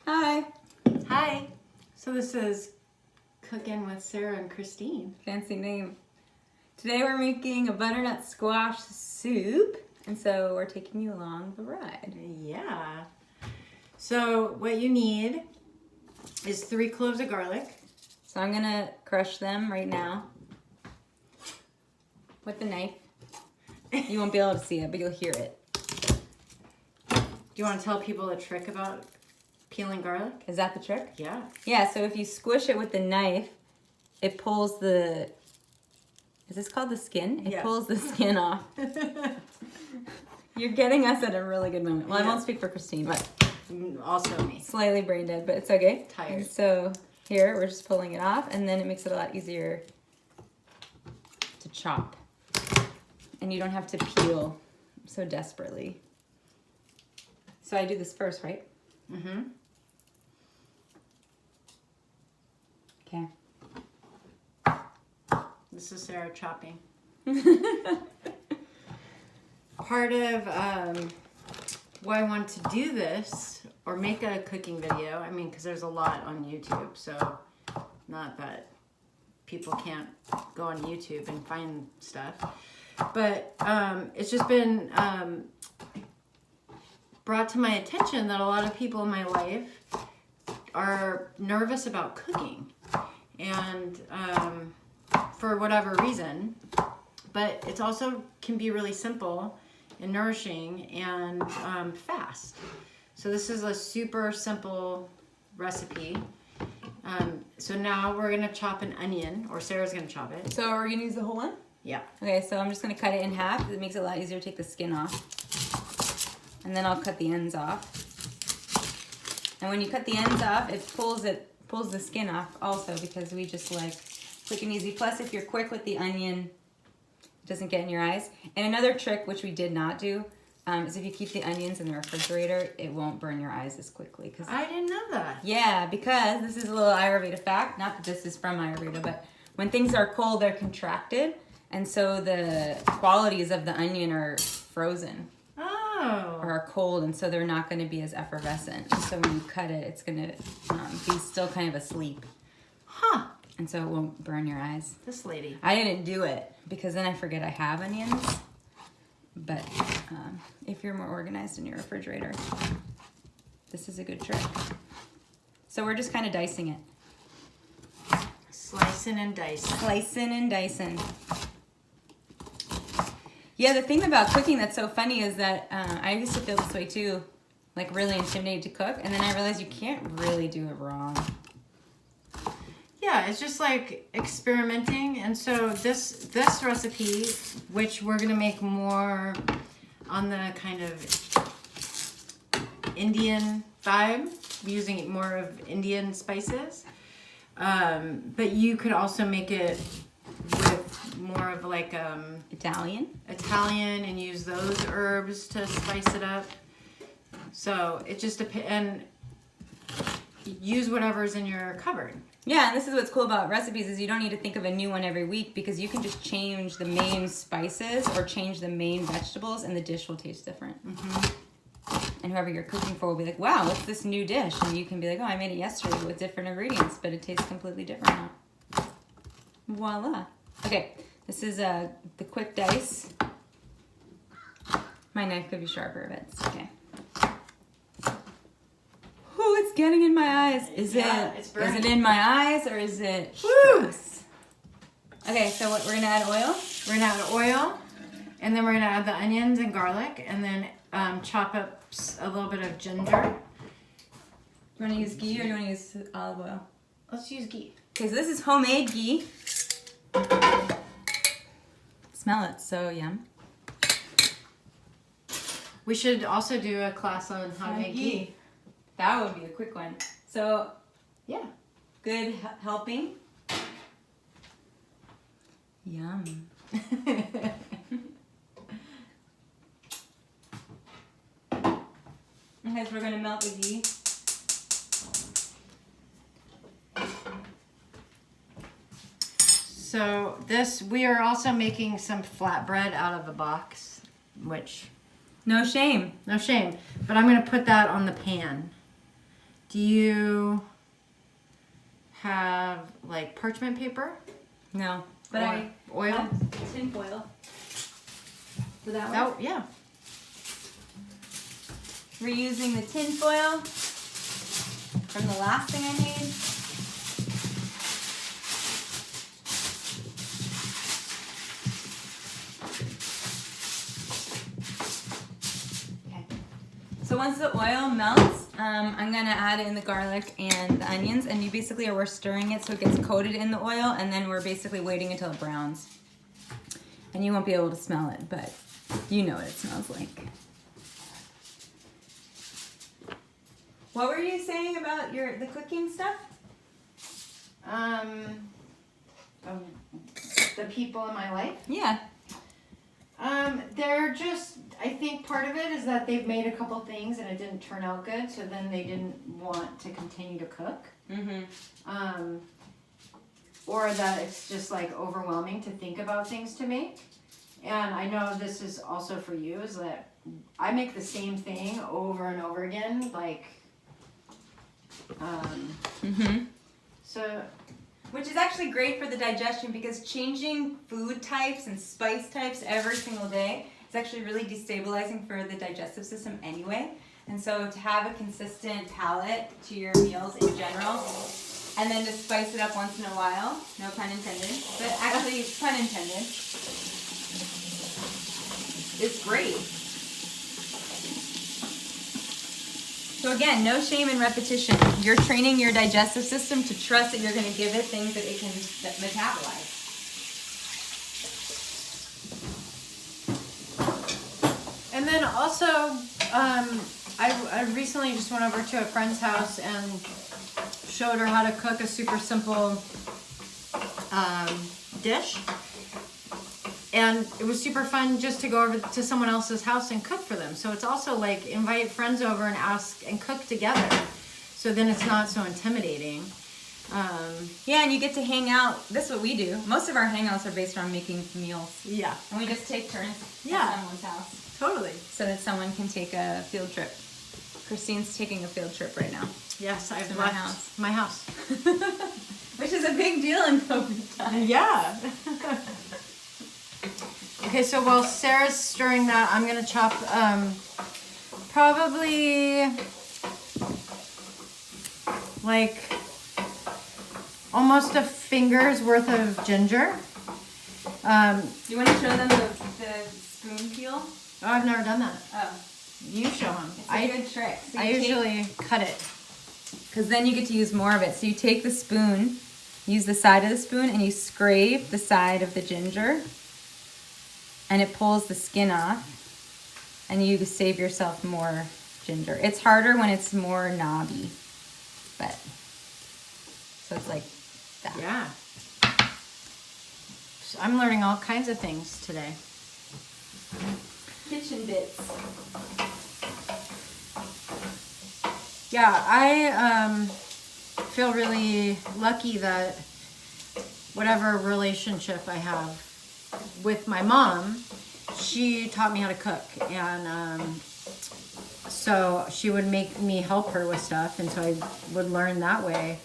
Hi. Hi. So this is Cooking with Sera and Khristine. Fancy name. Today we're making a butternut squash soup, and so we're taking you along the ride. Yeah. So what you need is 3 cloves of garlic. So I'm gonna crush them right now with the knife. You won't be able to see it, but you'll hear it. Do you want to tell people a trick about peeling garlic? Is that the trick? Yeah. Yeah, so if you squish it with the knife, it pulls the, is this called the skin? It pulls the skin off. You're getting us at a really good moment. Well, I won't speak for Khristine, but also me. Slightly brain dead, but it's okay. Tired. And so here, we're just pulling it off, and then it makes it a lot easier to chop. And you don't have to peel so desperately. So I do this first, right? Mm-hmm. Okay. This is Sera chopping. Part of why I want to do this or make a cooking video, I mean, because there's a lot on YouTube, so not that people can't go on YouTube and find stuff, but it's just been brought to my attention that a lot of people in my life are nervous about cooking, and for whatever reason, but it also can be really simple and nourishing and fast. So this is a super simple recipe. So now we're gonna chop an onion, or Sarah's gonna chop it. So are we gonna use the whole one? Yeah. Okay, so I'm just gonna cut it in half. It makes it a lot easier to take the skin off. And then I'll cut the ends off. And when you cut the ends off, it pulls the skin off also, because we just like quick and easy. Plus, if you're quick with the onion, it doesn't get in your eyes. And another trick, which we did not do, is if you keep the onions in the refrigerator, it won't burn your eyes as quickly. I didn't know that. Yeah, because this is a little Ayurveda fact. Not that this is from Ayurveda, but when things are cold, they're contracted. And so the qualities of the onion are frozen. Oh. Or are cold, and so they're not going to be as effervescent. And so when you cut it, it's going to be still kind of asleep. Huh. And so it won't burn your eyes. This lady. I didn't do it because then I forget I have onions. But if you're more organized in your refrigerator, this is a good trick. So we're just kind of dicing it. Slicing and dicing. Slicing and dicing. Yeah, the thing about cooking that's so funny is that I used to feel this way too, like really intimidated to cook, and then I realized you can't really do it wrong. Yeah, it's just like experimenting. And so this recipe, which we're gonna make more on the kind of Indian vibe, using more of Indian spices, but you could also make it with more of like Italian, and use those herbs to spice it up. So it just depends, and use whatever's in your cupboard. Yeah, and this is what's cool about recipes is you don't need to think of a new one every week, because you can just change the main spices or change the main vegetables and the dish will taste different. Mm-hmm. And whoever you're cooking for will be like, wow, what's this new dish? And you can be like, oh, I made it yesterday with different ingredients, but it tastes completely different now. Voila. Okay, this is the quick dice. My knife could be sharper, but it's okay. Ooh, it's getting in my eyes. Is it in my eyes, or is it stress? Okay, so what, we're gonna add oil? We're gonna add oil, and then we're gonna add the onions and garlic, and then chop up a little bit of ginger. Do you wanna use ghee or do you wanna use olive oil? Let's use ghee. Okay, so this is homemade ghee. Smell it, so yum. We should also do a class on how to make ghee. That would be a quick one. So, yeah. Good helping. Yum. Okay, so we're going to melt the ghee. So we are also making some flatbread out of a box, which No shame. No shame. But I'm going to put that on the pan. Do you have like parchment paper? No, but oil? Tin foil. Would that Oh, work? yeah. We're using the tin foil from the last thing I made. Okay. So once the oil melts, I'm gonna add in the garlic and the onions, and we're stirring it so it gets coated in the oil, and then we're basically waiting until it browns. And you won't be able to smell it, but you know what it smells like. What were you saying about the cooking stuff? The people in my life. Yeah. They're just, I think part of it is that they've made a couple things and it didn't turn out good, so then they didn't want to continue to cook. Mm-hmm. Or that it's just like overwhelming to think about things to make. And I know this is also for you, is that I make the same thing over and over again, like, so. Which is actually great for the digestion, because changing food types and spice types every single day is actually really destabilizing for the digestive system anyway. And so to have a consistent palate to your meals in general, and then to spice it up once in a while, no pun intended, but actually pun intended, is great. So again, no shame in repetition. You're training your digestive system to trust that you're going to give it things that it can metabolize. And then also, I recently just went over to a friend's house and showed her how to cook a super simple dish. And it was super fun just to go over to someone else's house and cook for them. So it's also like invite friends over and ask and cook together. So then it's not so intimidating. Yeah, and you get to hang out. That's what we do. Most of our hangouts are based on making meals. Yeah. And we just take turns at someone's house. Totally. So that someone can take a field trip. Christine's taking a field trip right now. Yes, I've to left my house. Which is a big deal in COVID time. Yeah. Okay, so while Sarah's stirring that, I'm gonna chop probably like almost a finger's worth of ginger. You want to show them the spoon peel? Oh, I've never done that. Oh. You show them. It's a good trick. So I usually cut it. Because then you get to use more of it. So you take the spoon, use the side of the spoon, and you scrape the side of the ginger. And it pulls the skin off. And you save yourself more ginger. It's harder when it's more knobby. But, so it's like that. Yeah. So I'm learning all kinds of things today. Kitchen bits. Yeah, I feel really lucky that whatever relationship I have with my mom, she taught me how to cook, and so she would make me help her with stuff, and so I would learn that way.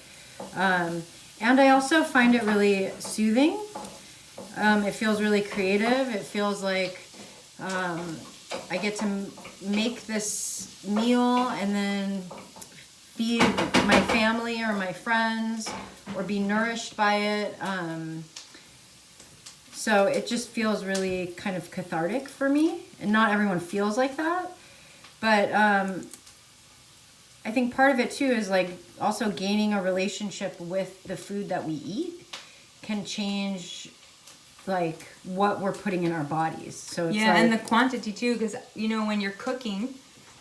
And I also find it really soothing. It feels really creative. It feels like I get to make this meal and then feed my family or my friends or be nourished by it. So it just feels really kind of cathartic for me. And not everyone feels like that. But I think part of it too is like also gaining a relationship with the food that we eat can change like what we're putting in our bodies. So it's and the quantity too, because you know when you're cooking,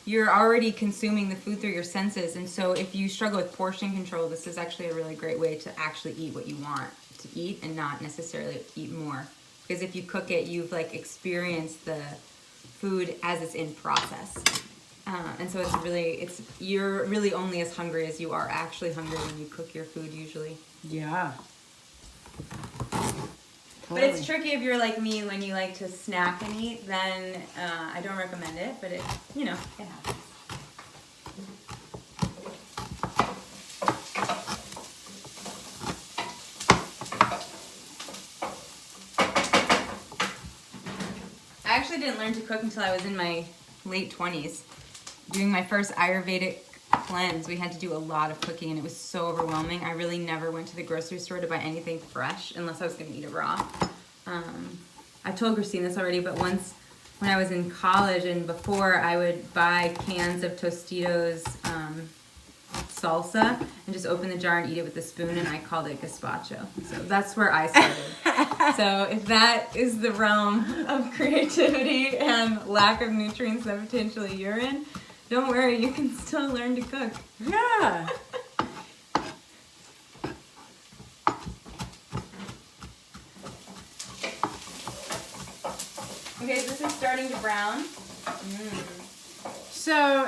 you're already consuming the food through your senses, and so if you struggle with portion control, this is actually a really great way to actually eat what you want to eat and not necessarily eat more. Because if you cook it, you've like experienced the food as it's in process, and so you're really only as hungry as you are actually hungry when you cook your food usually. Yeah. But it's tricky if you're like me when you like to snack and eat, then I don't recommend it, but it happens. didn't learn to cook until I was in my late 20s. Doing my first Ayurvedic cleanse, we had to do a lot of cooking, and it was so overwhelming. I really never went to the grocery store to buy anything fresh unless I was going to eat it raw. I've told Christine this already, but once when I was in college and before, I would buy cans of Tostitos salsa and just open the jar and eat it with a spoon, and I called it gazpacho. So that's where I started. So if that is the realm of creativity and lack of nutrients that potentially you're in, don't worry, you can still learn to cook. Yeah. Okay, so this is starting to brown. So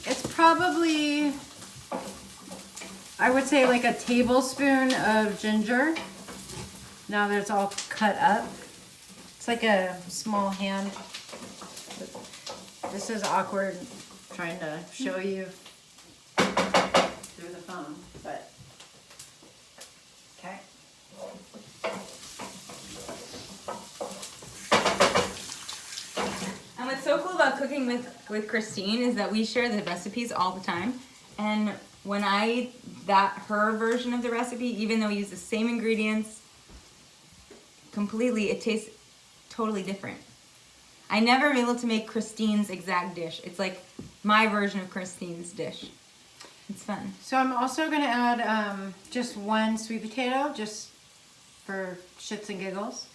it's probably, I would say, like a tablespoon of ginger. Now that it's all cut up. It's like a small hand. This is awkward trying to show you through the phone, but okay. And what's so cool about cooking with Christine is that we share the recipes all the time. And when I eat her version of the recipe, even though we use the same ingredients completely, it tastes totally different. I never am able to make Christine's exact dish. It's like my version of Christine's dish. It's fun. So I'm also going to add just one sweet potato, just for shits and giggles.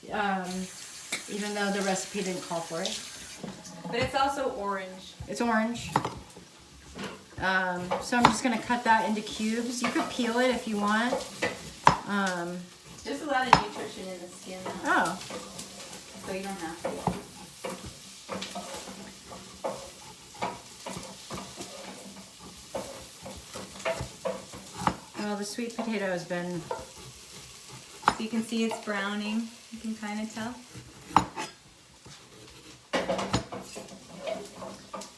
Even though the recipe didn't call for it. But it's also orange. It's orange. So I'm just going to cut that into cubes. You could peel it if you want. There's a lot of nutrition in the skin though. Oh. So you don't have to. Well, the sweet potato has been... So you can see it's browning. You can kind of tell.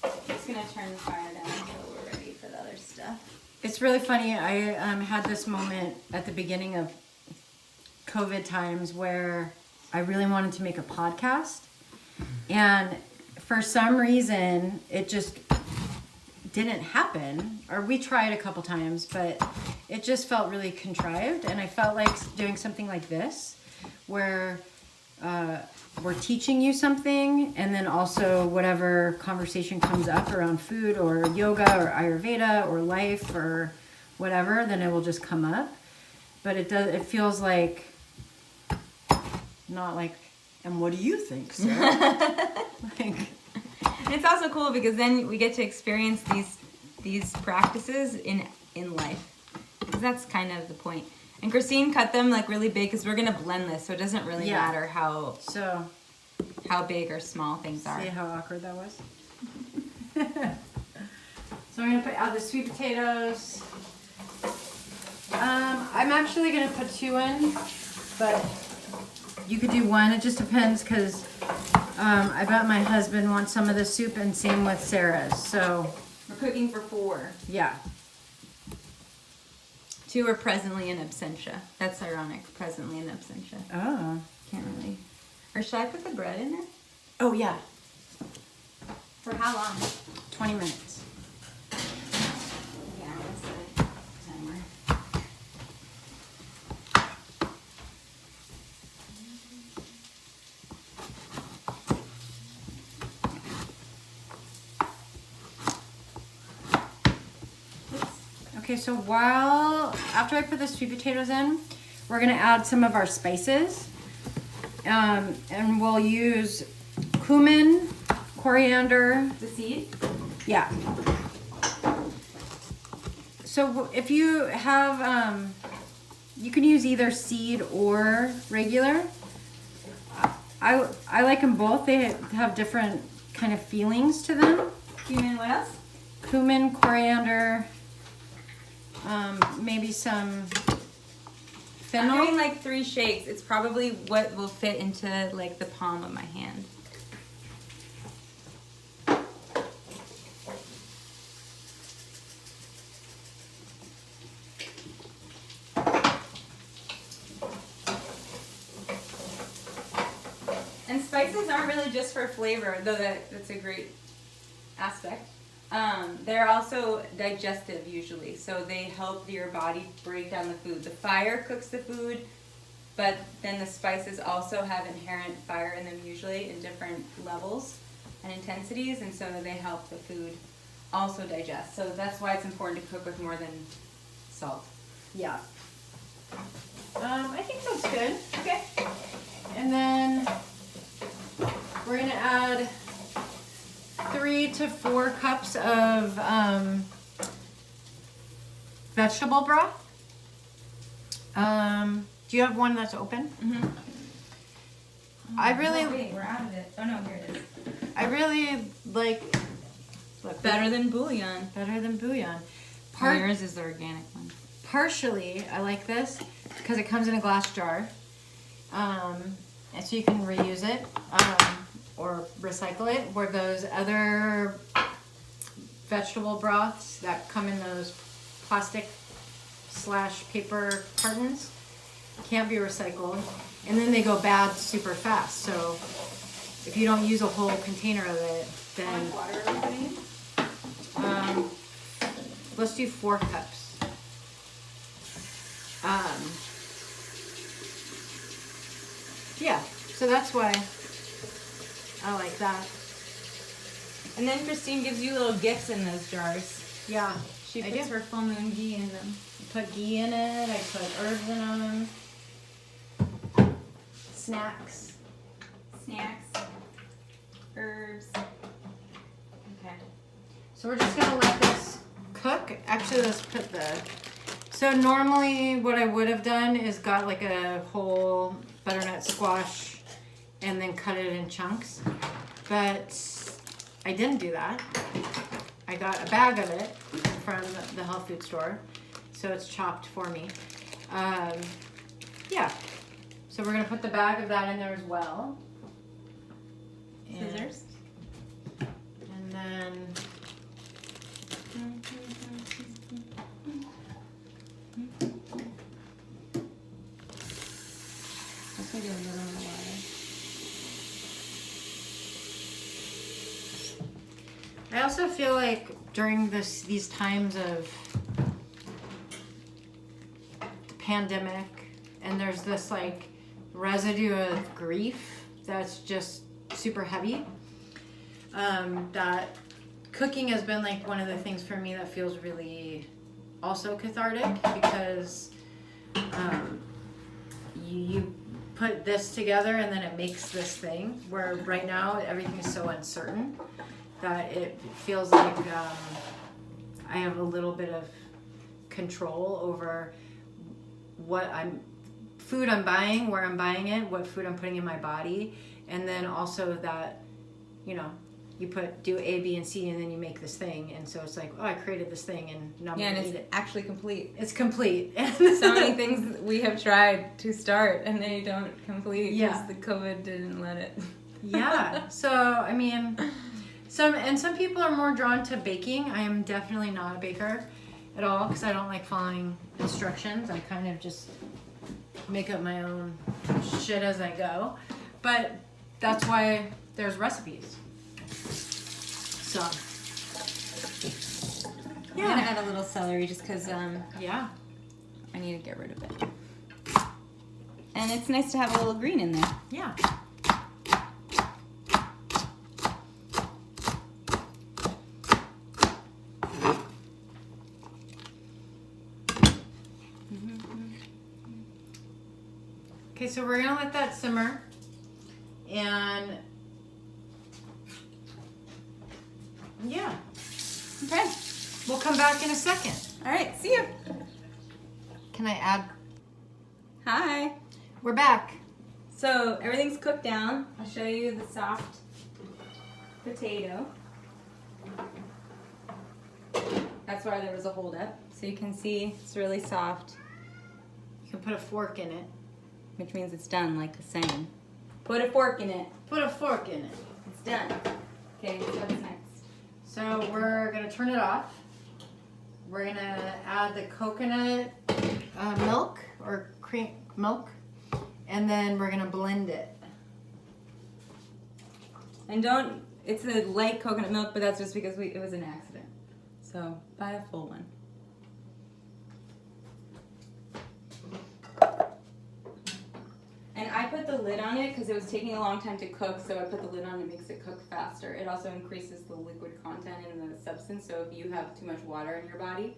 I'm just going to turn the fire down until we're ready for the other stuff. It's really funny. I had this moment at the beginning of COVID times where I really wanted to make a podcast. And for some reason, it just didn't happen. Or we tried a couple times, but it just felt really contrived. And I felt like doing something like this, where we're teaching you something, and then also whatever conversation comes up around food or yoga or Ayurveda or life or whatever, then it will just come up. But it feels like, not like, and what do you think, Sarah? Like, And it's also cool because then we get to experience these practices in life. Because that's kind of the point. And Christine cut them like really big because we're going to blend this, so it doesn't really matter how big or small things are. See how awkward that was? So I'm going to add the sweet potatoes. I'm actually going to put 2 in, but you could do 1. It just depends because I bet my husband wants some of the soup, and same with Sarah's. So we're cooking for 4. Yeah. 2 are presently in absentia. That's ironic. Presently in absentia. Oh. Can't really. Or should I put the bread in there? Oh, yeah. For how long? 20 minutes. Yeah, let's set a timer. Okay, so after I put the sweet potatoes in, we're gonna add some of our spices. And we'll use cumin, coriander. The seed? Yeah. So if you have, you can use either seed or regular. I like them both. They have different kind of feelings to them. Cumin, what else? Cumin, coriander, maybe some fennel. I'm doing like 3 shakes. It's probably what will fit into like the palm of my hand. spices aren't really just for flavor, though that's a great aspect. They're also digestive usually, so they help your body break down the food. The fire cooks the food, but then the spices also have inherent fire in them usually in different levels and intensities, and so they help the food also digest. So that's why it's important to cook with more than salt. Yeah. I think that's good. Okay. And then we're gonna add 3 to 4 cups of vegetable broth. Do you have one that's open? Mm-hmm. I really, wait, we're out of it. Oh no, here it is. I really like. Look, Better than bouillon. better than bouillon. Yours is the organic one. Partially, I like this because it comes in a glass jar, and so you can reuse it or recycle it. Where those other vegetable broths that come in those plastic/paper cartons can't be recycled, and then they go bad super fast. So if you don't use a whole container of it, then Water are we putting in? let's do 4 cups. Yeah, so that's why I like that. And then Christine gives you little gifts in those jars. Yeah, She I puts do. her full moon ghee in them. I put ghee in it, I put herbs in them. Snacks. Snacks, herbs. Okay. So we're just gonna let this cook. Actually, let's put the... So normally what I would have done is got like a whole butternut squash and then cut it in chunks. But I didn't do that. I got a bag of it from the health food store. So it's chopped for me. Yeah. So we're gonna put the bag of that in there as well. And- Scissors. And then Let's do a little more water. I also feel like during these times of the pandemic, and there's this like residue of grief that's just super heavy, that cooking has been like one of the things for me that feels really also cathartic, because you put this together and then it makes this thing where right now everything is so uncertain that it feels like I have a little bit of control over what food I'm buying, where I'm buying it, what food I'm putting in my body, and then also that, you know, you do A, B, and C, and then you make this thing, and so it's like, oh, I created this thing, and now I'm Yeah, and gonna it's eat it. actually complete. It's complete. So many things we have tried to start and they don't complete because Yeah. the COVID didn't let it. Yeah. So I mean, some people are more drawn to baking. I am definitely not a baker at all because I don't like following instructions. I kind of just make up my own shit as I go. But that's why there's recipes. So I'm gonna add a little celery just because yeah. I need to get rid of it. And it's nice to have a little green in there. Yeah. Okay, so we're gonna let that simmer, and yeah, Okay. we'll come back in a second. All right. See you. Can I add? Hi. We're back. So everything's cooked down. I'll show you the soft potato. That's why there was a holdup. So you can see it's really soft, You can put a fork in it. which means it's done, like the saying. Put a fork in it. Put a fork in it. It's done. Okay, so what's next? So we're gonna turn it off. We're gonna add the coconut milk or cream milk, and then we're gonna blend it. And don't, it's a light coconut milk, but that's just because it was an accident. So buy a full one. And I put the lid on it because it was taking a long time to cook, so I put the lid on. It makes it cook faster. It also increases the liquid content in the substance, so if you have too much water in your body,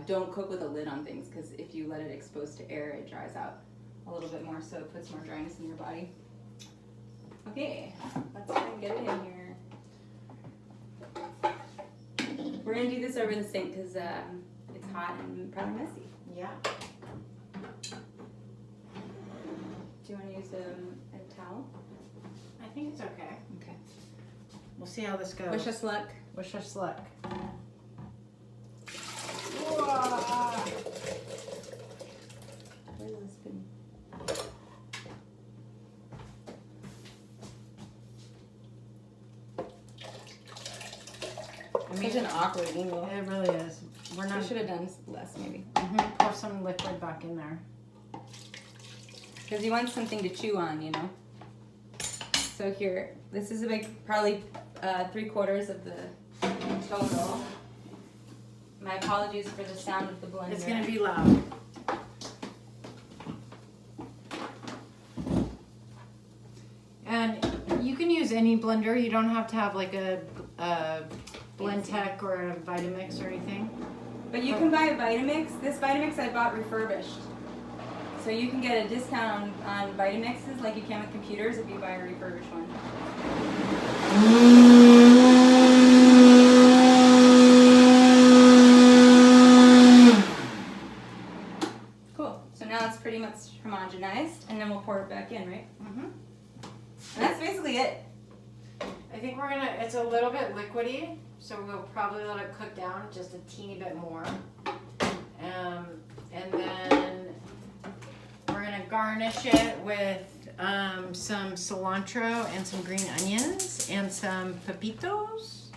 don't cook with a lid on things, because if you let it expose to air, it dries out a little bit more, so it puts more dryness in your body. Okay, let's try and get it in here. We're gonna do this over the sink because it's hot and probably messy. Yeah. Do you want to use a towel? I think it's okay. Okay. We'll see how this goes. Wish us luck. Wish us luck. Where's the spoon? Such an awkward angle. It really is. We're not. We should have done less, maybe. Pour some liquid back in there. Because you want something to chew on, you know. So here, this is a big, probably 3/4 of the total. My apologies for the sound of the blender. It's gonna be loud. And you can use any blender. You don't have to have like a Blendtec or a Vitamix or anything. But you can buy a Vitamix. This Vitamix I bought refurbished. So you can get a discount on Vitamixes like you can with computers if you buy a refurbished one. Cool. So now it's pretty much homogenized, and then we'll pour it back in, right? And that's basically it. I think we're gonna, it's a little bit liquidy, so we'll probably let it cook down just a teeny bit more. And then we're gonna garnish it with some cilantro and some green onions and some pepitos,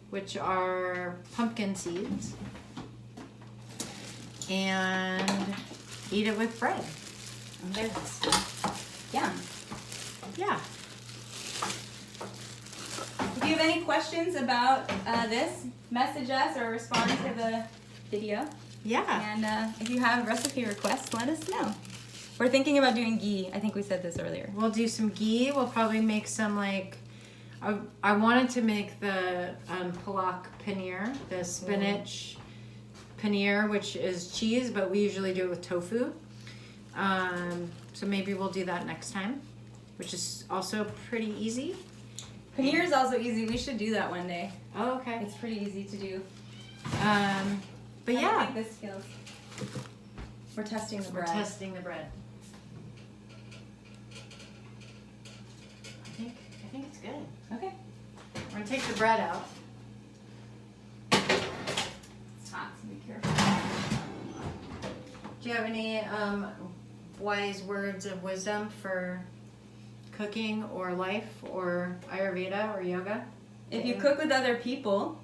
which are pumpkin seeds. And eat it with bread. Yeah. Yeah. If you have any questions about this, message us or respond to the video. Yeah. And if you have recipe requests, let us know. We're thinking about doing ghee. I think we said this earlier. We'll do some ghee. We'll probably make some like, I wanted to make the palak paneer, the spinach paneer, which is cheese, but we usually do it with tofu. So maybe we'll do that next time, which is also pretty easy. Paneer is also easy. We should do that one day. Oh, okay. It's pretty easy to do. But How do you yeah. think this feels? We're testing the We're bread. testing the bread. I think it's good. Okay. We're gonna take the bread out. It's hot, so be careful. Do you have any wise words of wisdom for cooking or life or Ayurveda or yoga? If you cook with other people,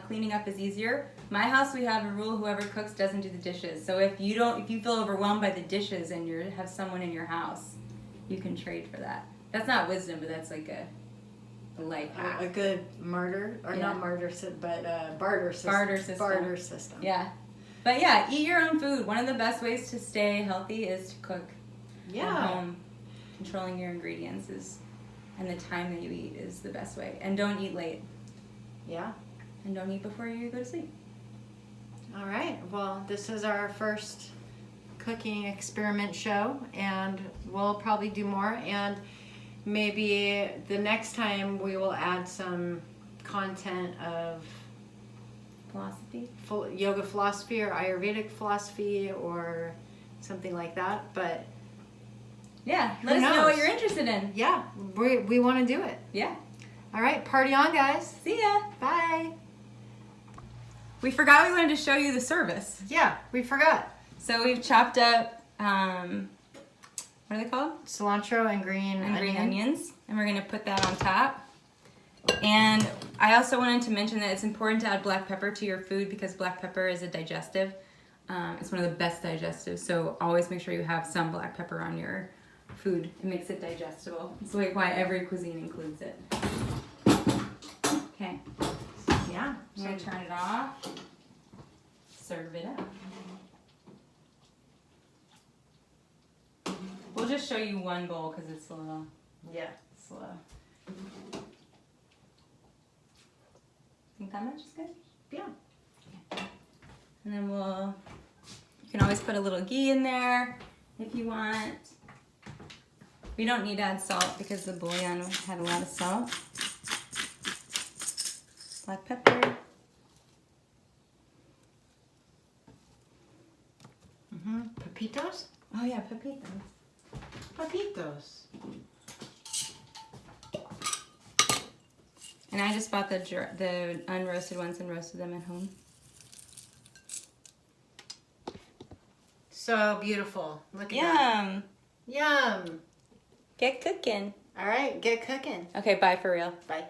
cleaning up is easier. My house, we have a rule: whoever cooks doesn't do the dishes. So if you feel overwhelmed by the dishes and you have someone in your house, you can trade for that. That's not wisdom, but that's like a life hack. A good martyr, or not martyr, but barter system. Barter system. Barter system. Yeah. But yeah, eat your own food. One of the best ways to stay healthy is to cook at home. Controlling your ingredients and the time that you eat is the best way. And don't eat late. Yeah. And don't eat before you go to sleep. All right. Well, this is our first cooking experiment show, and we'll probably do more. And maybe the next time we will add some content of Philosophy. Yoga philosophy or Ayurvedic philosophy or something like that. But yeah, let us know what you're interested in. Yeah, we want to do it. Yeah. All right, party on, guys. See ya. Bye. We forgot we wanted to show you the service. Yeah, we forgot. So we've chopped up, what are they called? Cilantro and green onions. And we're going to put that on top. And I also wanted to mention that it's important to add black pepper to your food because black pepper is a digestive. It's one of the best digestives. So always make sure you have some black pepper on your food. It makes it digestible. It's like why every cuisine includes it. Okay. Yeah. I'm gonna turn it off. Serve it up. We'll just show you one bowl because it's a little slow. Think that much is good? Yeah. Okay. And then you can always put a little ghee in there if you want. We don't need to add salt because the bouillon had a lot of salt. Black pepper. Pepitos? Oh yeah, pepitos. Pepitos. And I just bought the unroasted ones and roasted them at home. So beautiful. Look at that. Yum! Yum. Get cooking. All right, get cooking. Okay, bye for real. Bye.